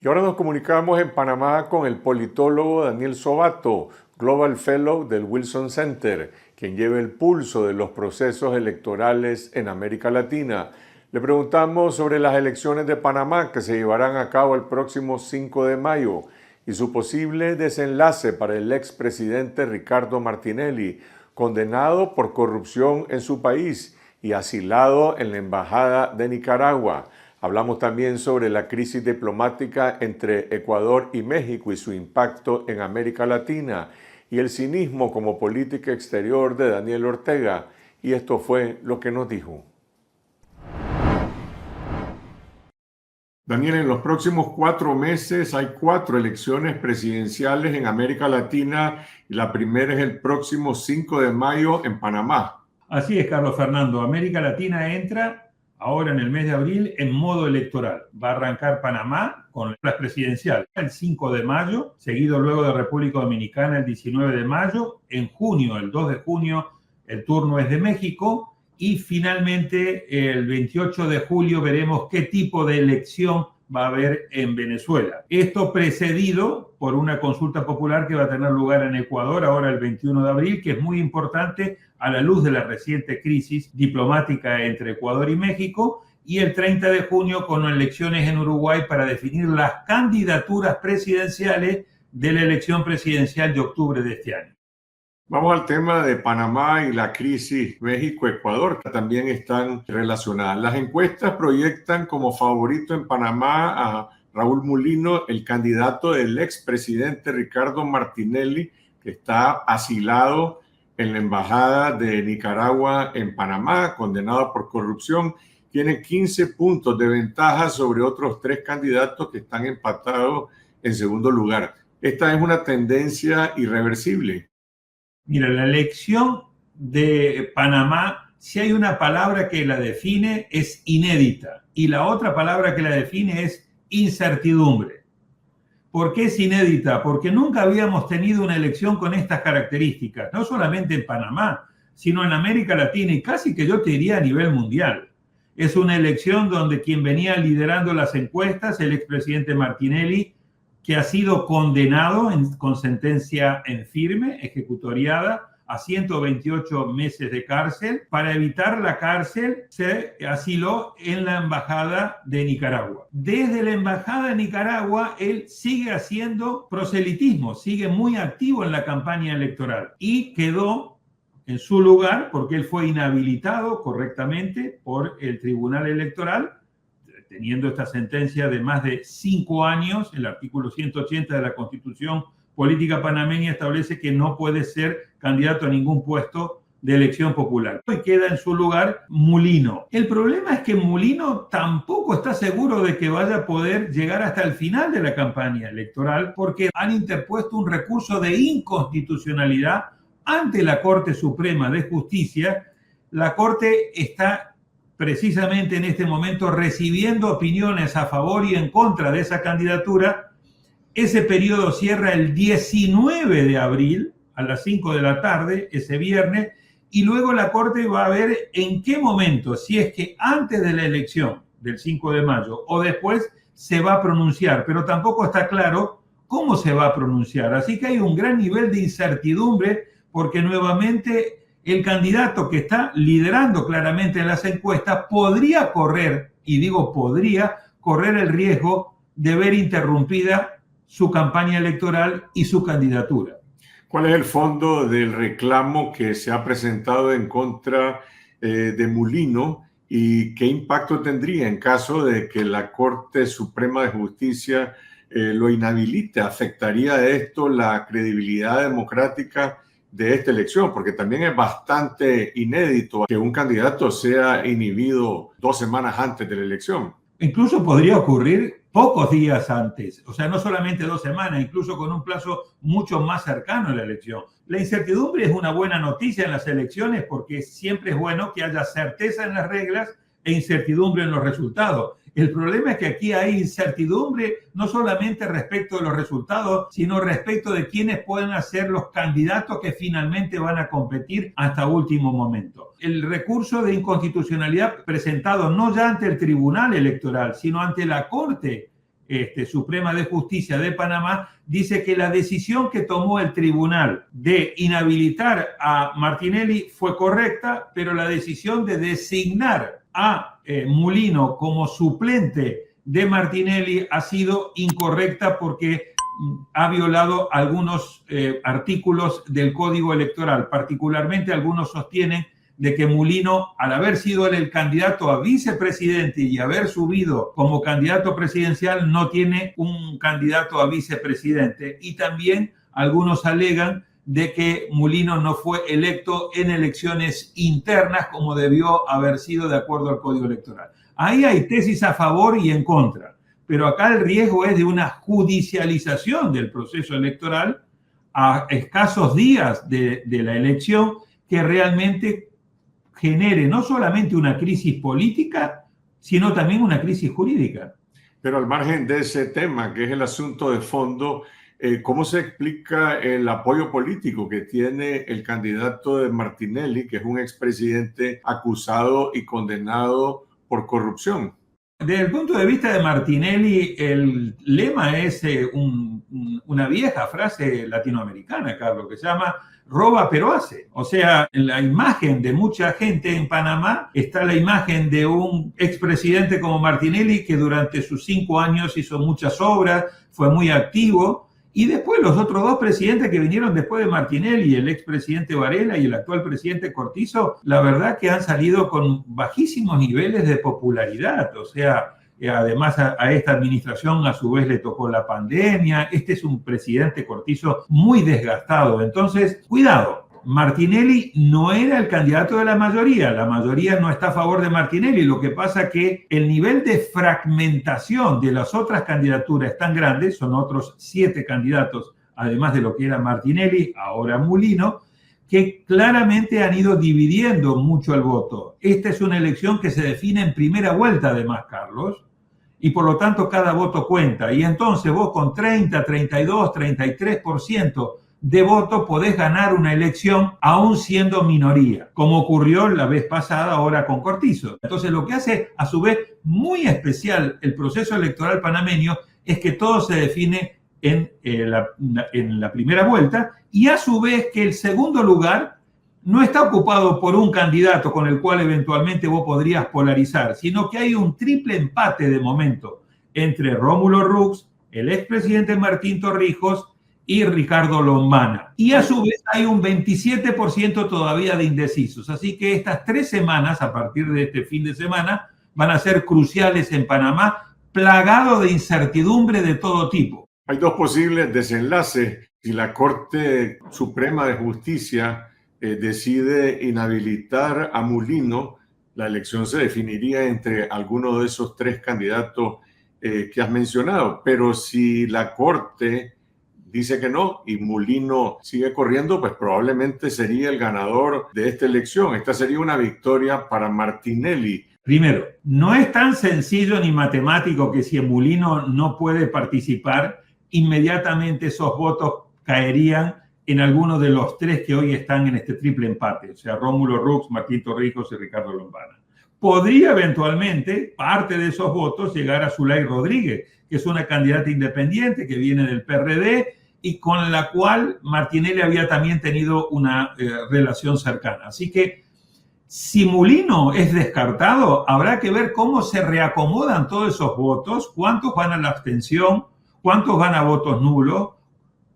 Y ahora nos comunicamos en Panamá con el politólogo Daniel Sobato, Global Fellow del Wilson Center, quien lleva el pulso de los procesos electorales en América Latina. Le preguntamos sobre las elecciones de Panamá que se llevarán a cabo el próximo 5 de mayo y su posible desenlace para el expresidente Ricardo Martinelli, condenado por corrupción en su país y asilado en la Embajada de Nicaragua. Hablamos también sobre la crisis diplomática entre Ecuador y México y su impacto en América Latina y el cinismo como política exterior de Daniel Ortega. Y esto fue lo que nos dijo. Daniel, en los próximos 4 meses hay 4 elecciones presidenciales en América Latina y la primera es el próximo 5 de mayo en Panamá. Así es, Carlos Fernando. América Latina entra ahora en el mes de abril en modo electoral. Va a arrancar Panamá con las presidenciales el 5 de mayo, seguido luego de República Dominicana el 19 de mayo. En junio, el 2 de junio, el turno es de México. Y finalmente, el 28 de julio veremos qué tipo de elección va a haber en Venezuela. Esto precedido por una consulta popular que va a tener lugar en Ecuador ahora el 21 de abril, que es muy importante a la luz de la reciente crisis diplomática entre Ecuador y México, y el 30 de junio con elecciones en Uruguay para definir las candidaturas presidenciales de la elección presidencial de octubre de este año. Vamos al tema de Panamá y la crisis México-Ecuador, que también están relacionadas. Las encuestas proyectan como favorito en Panamá a Raúl Mulino, el candidato del expresidente Ricardo Martinelli, que está asilado en la Embajada de Nicaragua en Panamá, condenado por corrupción. Tiene 15 puntos de ventaja sobre otros 3 candidatos que están empatados en segundo lugar. Esta es una tendencia irreversible. Mira, la elección de Panamá, si hay una palabra que la define, es inédita. Y la otra palabra que la define es incertidumbre. ¿Por qué es inédita? Porque nunca habíamos tenido una elección con estas características, no solamente en Panamá, sino en América Latina y casi que yo te diría a nivel mundial. Es una elección donde quien venía liderando las encuestas, el expresidente Martinelli, que ha sido condenado con sentencia en firme, ejecutoriada, a 128 meses de cárcel. Para evitar la cárcel, se asiló en la Embajada de Nicaragua. Desde la Embajada de Nicaragua, él sigue haciendo proselitismo, sigue muy activo en la campaña electoral y quedó en su lugar porque él fue inhabilitado correctamente por el Tribunal Electoral, teniendo esta sentencia de más de 5 años. El artículo 180 de la Constitución Política Panameña establece que no puede ser candidato a ningún puesto de elección popular. Y queda en su lugar Mulino. El problema es que Mulino tampoco está seguro de que vaya a poder llegar hasta el final de la campaña electoral porque han interpuesto un recurso de inconstitucionalidad ante la Corte Suprema de Justicia. La Corte está precisamente en este momento recibiendo opiniones a favor y en contra de esa candidatura. Ese periodo cierra el 19 de abril a las 5 de la tarde, ese viernes, y luego la Corte va a ver en qué momento, si es que antes de la elección del 5 de mayo o después, se va a pronunciar, pero tampoco está claro cómo se va a pronunciar. Así que hay un gran nivel de incertidumbre porque nuevamente el candidato que está liderando claramente en las encuestas podría correr, y digo podría, correr el riesgo de ver interrumpida su campaña electoral y su candidatura. ¿Cuál es el fondo del reclamo que se ha presentado en contra de Mulino y qué impacto tendría en caso de que la Corte Suprema de Justicia lo inhabilite? ¿Afectaría esto la credibilidad democrática de esta elección? Porque también es bastante inédito que un candidato sea inhibido 2 semanas antes de la elección. Incluso podría ocurrir pocos días antes, o sea, no solamente 2 semanas, incluso con un plazo mucho más cercano a la elección. La incertidumbre es una buena noticia en las elecciones porque siempre es bueno que haya certeza en las reglas e incertidumbre en los resultados. El problema es que aquí hay incertidumbre no solamente respecto de los resultados, sino respecto de quiénes pueden ser los candidatos que finalmente van a competir hasta último momento. El recurso de inconstitucionalidad presentado no ya ante el Tribunal Electoral, sino ante la Corte Suprema de Justicia de Panamá, dice que la decisión que tomó el tribunal de inhabilitar a Martinelli fue correcta, pero la decisión de designar a Mulino como suplente de Martinelli ha sido incorrecta porque ha violado algunos artículos del Código Electoral. Particularmente algunos sostienen de que Mulino, al haber sido él el candidato a vicepresidente y haber subido como candidato presidencial, no tiene un candidato a vicepresidente. Y también algunos alegan de que Mulino no fue electo en elecciones internas como debió haber sido de acuerdo al Código Electoral. Ahí hay tesis a favor y en contra, pero acá el riesgo es de una judicialización del proceso electoral a escasos días de la elección que realmente genere no solamente una crisis política, sino también una crisis jurídica. Pero al margen de ese tema, que es el asunto de fondo, ¿cómo se explica el apoyo político que tiene el candidato de Martinelli, que es un expresidente acusado y condenado por corrupción? Desde el punto de vista de Martinelli, el lema es una vieja frase latinoamericana, Carlos, que se llama roba pero hace. O sea, en la imagen de mucha gente en Panamá está la imagen de un expresidente como Martinelli que durante sus 5 años hizo muchas obras, fue muy activo. Y después los otros 2 presidentes que vinieron después de Martinelli, el expresidente Varela y el actual presidente Cortizo, la verdad que han salido con bajísimos niveles de popularidad. O sea, además a esta administración a su vez le tocó la pandemia. Este es un presidente Cortizo muy desgastado. Entonces, cuidado. Martinelli no era el candidato de la mayoría no está a favor de Martinelli, lo que pasa que el nivel de fragmentación de las otras candidaturas es tan grande, son otros 7 candidatos, además de lo que era Martinelli, ahora Mulino, que claramente han ido dividiendo mucho el voto. Esta es una elección que se define en primera vuelta, además, Carlos, y por lo tanto cada voto cuenta, y entonces vos con 30, 32, 33% de voto podés ganar una elección aún siendo minoría, como ocurrió la vez pasada ahora con Cortizo. Entonces lo que hace a su vez muy especial el proceso electoral panameño es que todo se define en la primera vuelta y a su vez que el segundo lugar no está ocupado por un candidato con el cual eventualmente vos podrías polarizar, sino que hay un triple empate de momento entre Rómulo Rux, el expresidente Martín Torrijos y Ricardo Lombana. Y a su vez hay un 27% todavía de indecisos. Así que estas 3 semanas, a partir de este fin de semana, van a ser cruciales en Panamá, plagado de incertidumbre de todo tipo. Hay 2 posibles desenlaces. Si la Corte Suprema de Justicia decide inhabilitar a Mulino, la elección se definiría entre alguno de esos 3 candidatos que has mencionado. Pero si la Corte dice que no y Mulino sigue corriendo, pues probablemente sería el ganador de esta elección. Esta sería una victoria para Martinelli. Primero, no es tan sencillo ni matemático que si Mulino no puede participar, inmediatamente esos votos caerían en alguno de los 3 que hoy están en este triple empate, o sea, Rómulo Rux, Martín Torrijos y Ricardo Lombana. Podría eventualmente parte de esos votos llegar a Zulay Rodríguez, que es una candidata independiente que viene del PRD y con la cual Martinelli había también tenido una relación cercana. Así que si Mulino es descartado, habrá que ver cómo se reacomodan todos esos votos, cuántos van a la abstención, cuántos van a votos nulos,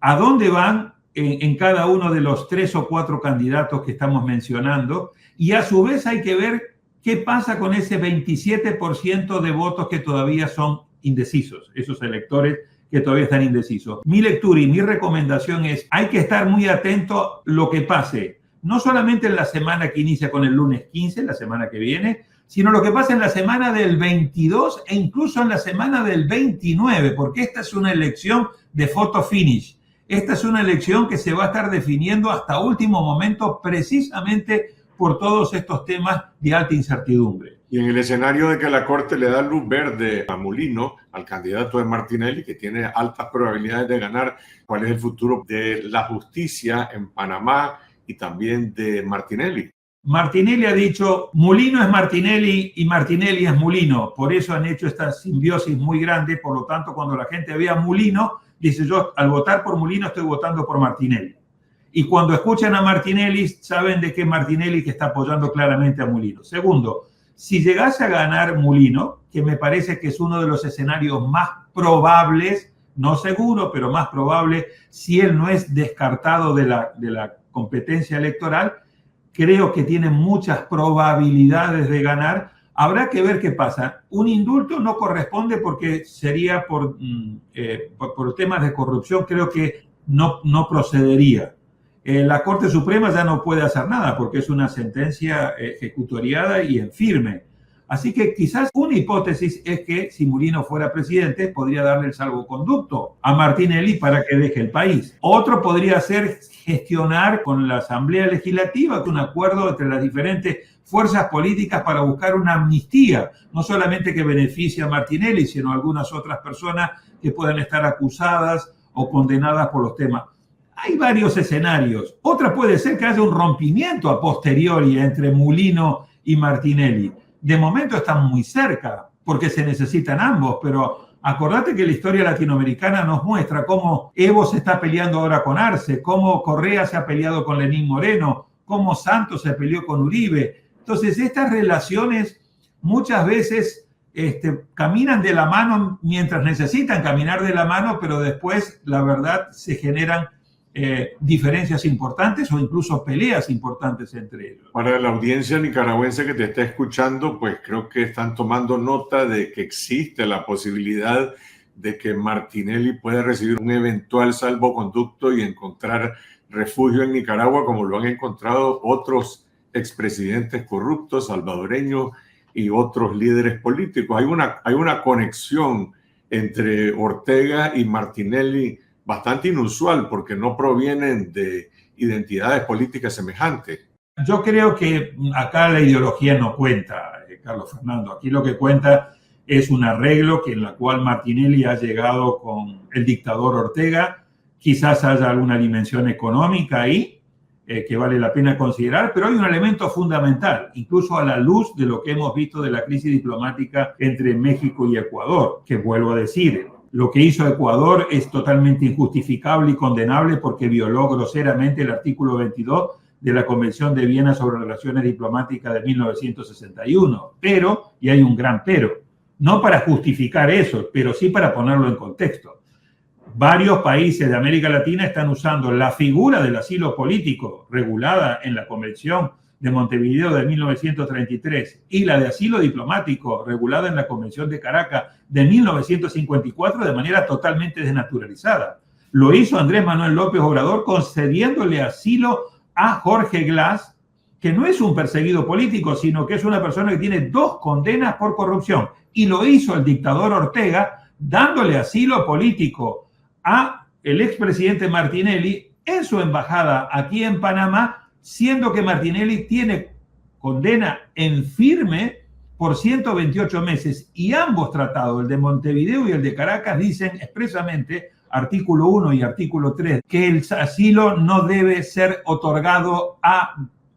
a dónde van en cada uno de los 3 o 4 candidatos que estamos mencionando, y a su vez hay que ver qué pasa con ese 27% de votos que todavía son indecisos, esos electores que todavía están indecisos. Mi lectura y mi recomendación es, hay que estar muy atento a lo que pase, no solamente en la semana que inicia con el lunes 15, la semana que viene, sino lo que pasa en la semana del 22 e incluso en la semana del 29, porque esta es una elección de photo finish. Esta es una elección que se va a estar definiendo hasta último momento precisamente por todos estos temas de alta incertidumbre. Y en el escenario de que la Corte le da luz verde a Mulino, al candidato de Martinelli, que tiene altas probabilidades de ganar, ¿cuál es el futuro de la justicia en Panamá y también de Martinelli? Martinelli ha dicho, Mulino es Martinelli y Martinelli es Mulino. Por eso han hecho esta simbiosis muy grande. Por lo tanto, cuando la gente ve a Mulino, dice yo, al votar por Mulino estoy votando por Martinelli. Y cuando escuchan a Martinelli, saben de que Martinelli que está apoyando claramente a Mulino. Segundo, si llegase a ganar Mulino, que me parece que es uno de los escenarios más probables, no seguro, pero más probable, si él no es descartado de la competencia electoral, creo que tiene muchas probabilidades de ganar. Habrá que ver qué pasa. Un indulto no corresponde porque sería por temas de corrupción, creo que no procedería. La Corte Suprema ya no puede hacer nada porque es una sentencia ejecutoriada y en firme. Así que quizás una hipótesis es que si Mulino fuera presidente podría darle el salvoconducto a Martinelli para que deje el país. Otro podría ser gestionar con la Asamblea Legislativa un acuerdo entre las diferentes fuerzas políticas para buscar una amnistía, no solamente que beneficie a Martinelli, sino a algunas otras personas que puedan estar acusadas o condenadas por los temas. Hay varios escenarios. Otra puede ser que haya un rompimiento a posteriori entre Mulino y Martinelli. De momento están muy cerca porque se necesitan ambos, pero acordate que la historia latinoamericana nos muestra cómo Evo se está peleando ahora con Arce, cómo Correa se ha peleado con Lenín Moreno, cómo Santos se peleó con Uribe. Entonces, estas relaciones muchas veces caminan de la mano mientras necesitan caminar de la mano, pero después, la verdad, se generan diferencias importantes o incluso peleas importantes entre ellos. Para la audiencia nicaragüense que te está escuchando, pues creo que están tomando nota de que existe la posibilidad de que Martinelli pueda recibir un eventual salvoconducto y encontrar refugio en Nicaragua, como lo han encontrado otros expresidentes corruptos, salvadoreños y otros líderes políticos. Hay una conexión entre Ortega y Martinelli bastante inusual porque no provienen de identidades políticas semejantes. Yo creo que acá la ideología no cuenta, Carlos Fernando. Aquí lo que cuenta es un arreglo en la cual Martinelli ha llegado con el dictador Ortega. Quizás haya alguna dimensión económica ahí que vale la pena considerar, pero hay un elemento fundamental, incluso a la luz de lo que hemos visto de la crisis diplomática entre México y Ecuador, que vuelvo a decir, lo que hizo Ecuador es totalmente injustificable y condenable porque violó groseramente el artículo 22 de la Convención de Viena sobre Relaciones Diplomáticas de 1961. Pero, y hay un gran pero, no para justificar eso, pero sí para ponerlo en contexto. Varios países de América Latina están usando la figura del asilo político regulada en la Convención de Montevideo de 1933 y la de asilo diplomático regulada en la Convención de Caracas de 1954 de manera totalmente desnaturalizada. Lo hizo Andrés Manuel López Obrador concediéndole asilo a Jorge Glass, que no es un perseguido político, sino que es una persona que tiene 2 condenas por corrupción. Y lo hizo el dictador Ortega dándole asilo político a el expresidente Martinelli en su embajada aquí en Panamá, siendo que Martinelli tiene condena en firme por 128 meses y ambos tratados, el de Montevideo y el de Caracas, dicen expresamente, artículo 1 y artículo 3, que el asilo no debe ser otorgado a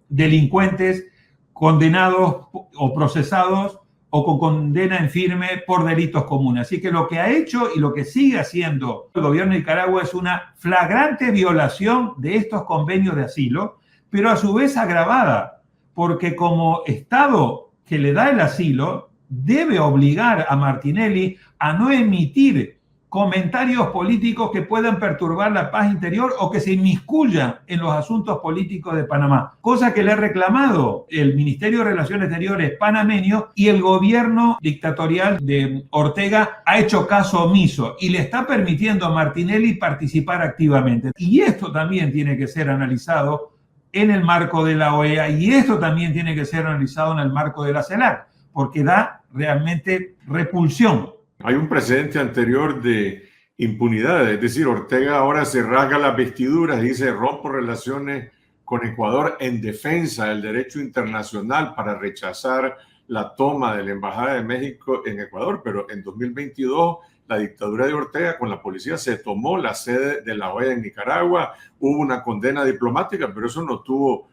delincuentes condenados o procesados o con condena en firme por delitos comunes. Así que lo que ha hecho y lo que sigue haciendo el gobierno de Nicaragua es una flagrante violación de estos convenios de asilo, pero a su vez agravada, porque como Estado que le da el asilo, debe obligar a Martinelli a no emitir comentarios políticos que puedan perturbar la paz interior o que se inmiscuyan en los asuntos políticos de Panamá, cosa que le ha reclamado el Ministerio de Relaciones Exteriores panameño, y el gobierno dictatorial de Ortega ha hecho caso omiso y le está permitiendo a Martinelli participar activamente. Y esto también tiene que ser analizado en el marco de la OEA y esto también tiene que ser analizado en el marco de la CELAC, porque da realmente repulsión. Hay un precedente anterior de impunidad, es decir, Ortega ahora se rasga las vestiduras y dice rompo relaciones con Ecuador en defensa del derecho internacional para rechazar la toma de la Embajada de México en Ecuador, pero en 2022 la dictadura de Ortega con la policía se tomó la sede de la OEA en Nicaragua, hubo una condena diplomática, pero eso no tuvo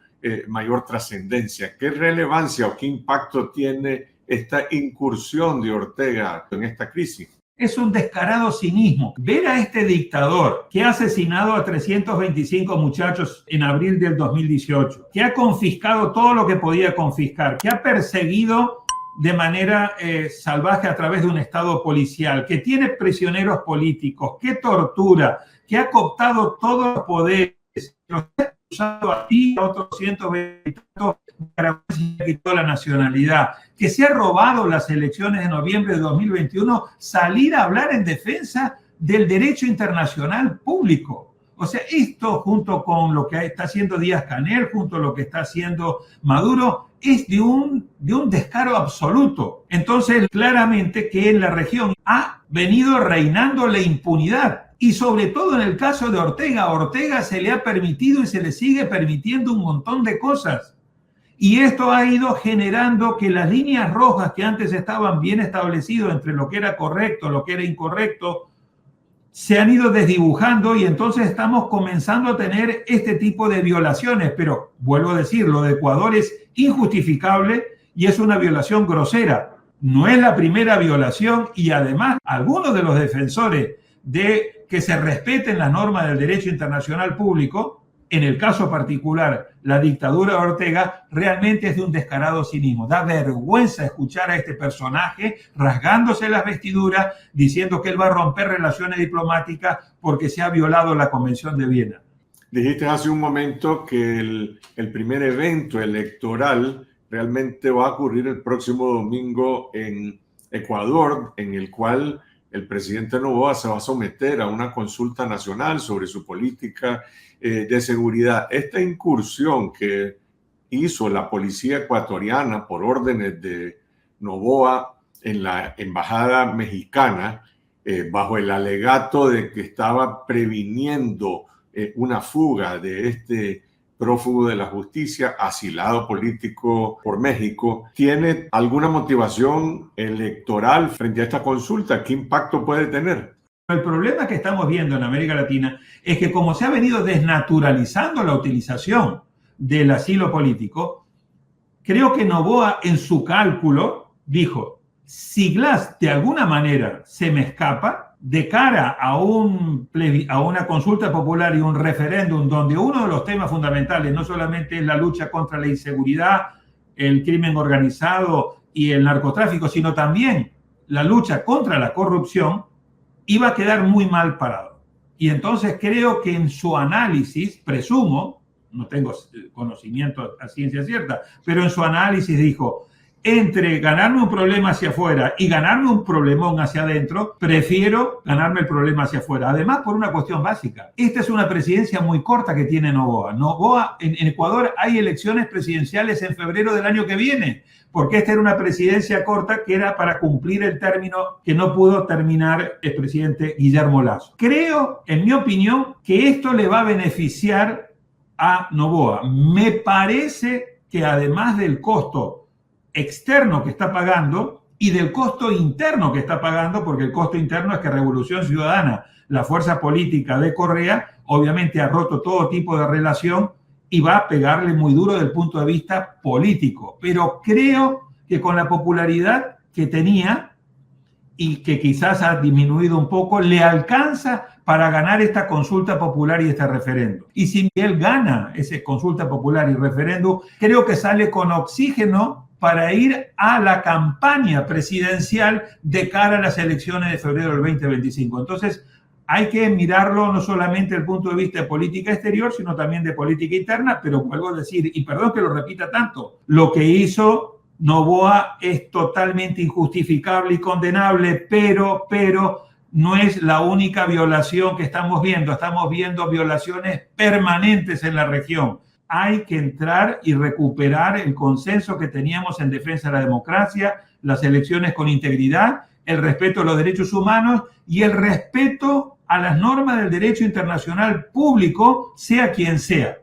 mayor trascendencia. ¿Qué relevancia o qué impacto tiene esta incursión de Ortega en esta crisis? Es un descarado cinismo. Ver a este dictador que ha asesinado a 325 muchachos en abril del 2018, que ha confiscado todo lo que podía confiscar, que ha perseguido de manera salvaje a través de un estado policial, que tiene prisioneros políticos, que tortura, que ha cooptado todos los poderes, que los ha usado a ti, a otros 120 para quitó la nacionalidad, que se ha robado las elecciones de noviembre de 2021, salir a hablar en defensa del derecho internacional público. O sea, esto junto con lo que está haciendo Díaz-Canel, junto a lo que está haciendo Maduro, es de un descaro absoluto. Entonces, claramente que en la región ha venido reinando la impunidad. Y sobre todo en el caso de Ortega, a Ortega se le ha permitido y se le sigue permitiendo un montón de cosas. Y esto ha ido generando que las líneas rojas que antes estaban bien establecidas entre lo que era correcto, lo que era incorrecto, se han ido desdibujando y entonces estamos comenzando a tener este tipo de violaciones. Pero vuelvo a decir, lo de Ecuador es injustificable y es una violación grosera. No es la primera violación y además algunos de los defensores de que se respeten las normas del derecho internacional público, en el caso particular, la dictadura de Ortega, realmente es de un descarado cinismo. Da vergüenza escuchar a este personaje rasgándose las vestiduras, diciendo que él va a romper relaciones diplomáticas porque se ha violado la Convención de Viena. Dijiste hace un momento que el primer evento electoral realmente va a ocurrir el próximo domingo en Ecuador, en el cual el presidente Noboa se va a someter a una consulta nacional sobre su política de seguridad. Esta incursión que hizo la policía ecuatoriana por órdenes de Noboa en la embajada mexicana, bajo el alegato de que estaba previniendo una fuga de este prófugo de la justicia, asilado político por México, ¿tiene alguna motivación electoral frente a esta consulta? ¿Qué impacto puede tener? El problema que estamos viendo en América Latina es que como se ha venido desnaturalizando la utilización del asilo político, creo que Noboa en su cálculo dijo, si Glass de alguna manera se me escapa, de cara a una consulta popular y un referéndum donde uno de los temas fundamentales no solamente es la lucha contra la inseguridad, el crimen organizado y el narcotráfico, sino también la lucha contra la corrupción, iba a quedar muy mal parado. Y entonces creo que en su análisis, presumo, no tengo conocimiento a ciencia cierta, pero en su análisis dijo, entre ganarme un problema hacia afuera y ganarme un problemón hacia adentro, prefiero ganarme el problema hacia afuera. Además, por una cuestión básica. Esta es una presidencia muy corta que tiene Noboa. Noboa, en Ecuador hay elecciones presidenciales en febrero del año que viene, porque esta era una presidencia corta que era para cumplir el término que no pudo terminar el presidente Guillermo Lasso. Creo, en mi opinión, que esto le va a beneficiar a Noboa. Me parece que además del costo externo que está pagando y del costo interno que está pagando, porque el costo interno es que Revolución Ciudadana, la fuerza política de Correa, obviamente ha roto todo tipo de relación y va a pegarle muy duro desde el punto de vista político. Pero creo que con la popularidad que tenía y que quizás ha disminuido un poco, le alcanza para ganar esta consulta popular y este referéndum. Y si él gana esa consulta popular y referéndum, creo que sale con oxígeno para ir a la campaña presidencial de cara a las elecciones de febrero del 2025. Entonces, hay que mirarlo no solamente desde el punto de vista de política exterior, sino también de política interna, pero vuelvo a decir, y perdón que lo repita tanto, lo que hizo Noboa es totalmente injustificable y condenable, pero no es la única violación que estamos viendo violaciones permanentes en la región. Hay que entrar y recuperar el consenso que teníamos en defensa de la democracia, las elecciones con integridad, el respeto a los derechos humanos y el respeto a las normas del derecho internacional público, sea quien sea.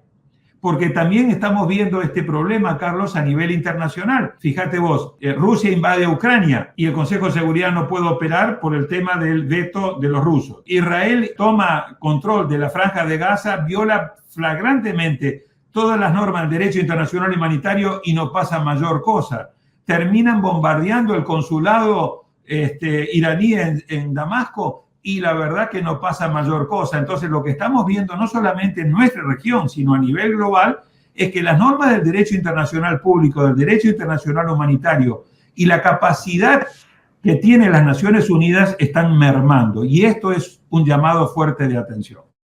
Porque también estamos viendo este problema, Carlos, a nivel internacional. Fíjate vos, Rusia invade Ucrania y el Consejo de Seguridad no puede operar por el tema del veto de los rusos. Israel toma control de la Franja de Gaza, viola flagrantemente todas las normas del derecho internacional humanitario y no pasa mayor cosa. Terminan bombardeando el consulado iraní en Damasco y la verdad que no pasa mayor cosa. Entonces lo que estamos viendo no solamente en nuestra región, sino a nivel global, es que las normas del derecho internacional público, del derecho internacional humanitario y la capacidad que tienen las Naciones Unidas están mermando. Y esto es un llamado fuerte de atención.